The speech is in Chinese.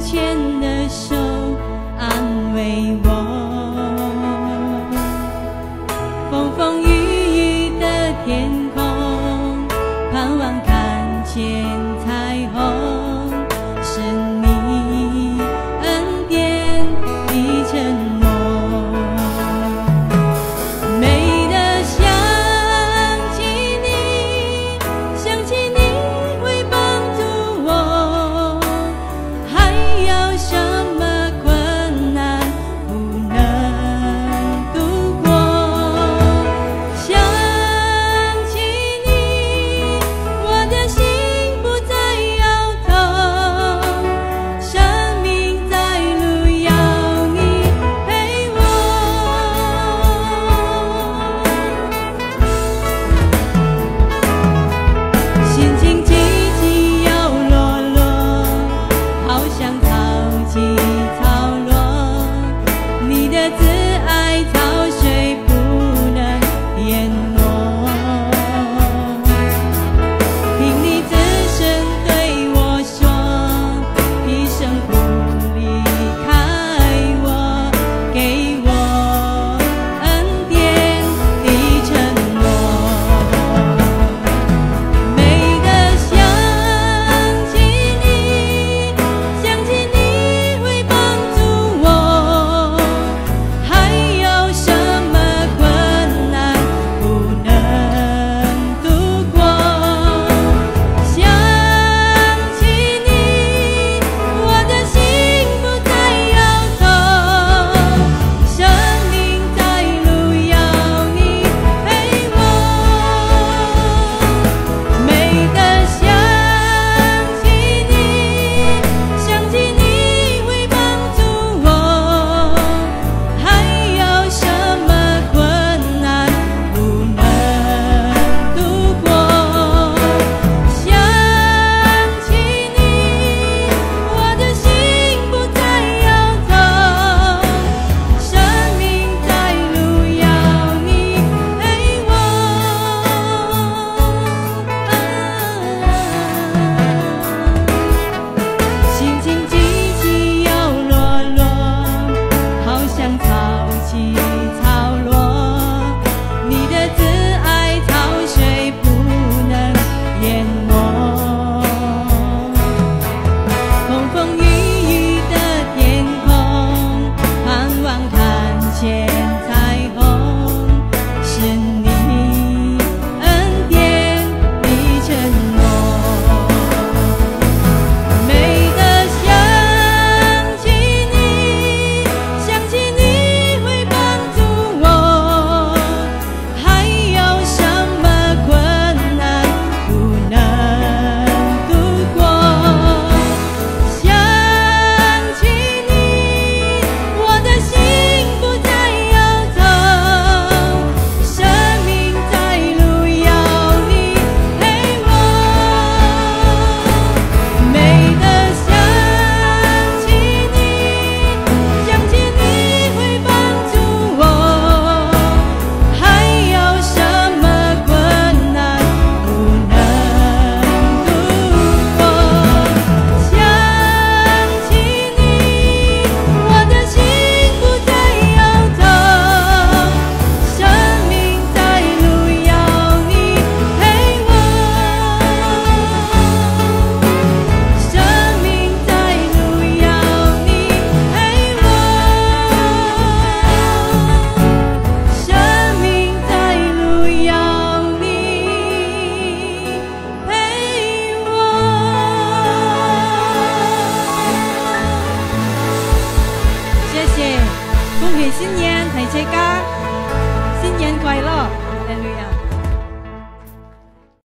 牵的手安慰我，风风雨雨的天空，盼望看见彩虹，是你恩典的承诺。美的想起你，想起你会帮助我，还有什么困难不能度过？想起你，我的心不再摇头，生命在路要你陪我。心情起起又落落，好像潮起潮落，你的慈爱潮水不能淹没。听你自声对我说，一生不离开我，给我恩典的承诺。美的想起你，想起你会帮助我，还有什么困难不能度过？想起你，我的心不再摇头，生命在路要你陪我。美的想起你，想起你会帮助我，还有什么困难不能度过？想起你，我的心不再摇头，生命在路要你陪我。心情起起又落落，好像潮起潮落，你的慈爱潮水不能淹没。风风雨雨的天空，盼望看见彩虹，是你恩典的承诺。美的想起你，想起你会帮助我，还有什么困难不能度过？想起你，我的心不再摇头，生命在路要你陪我。美的想起你，想起你会帮助我，还有什么困难不能度过？想起你，我的心不再摇头，生命在路要你陪我。生命在路要你陪我，生命在路要你陪我。谢谢，恭喜新年，提车家，新年快乐，哈利路亚。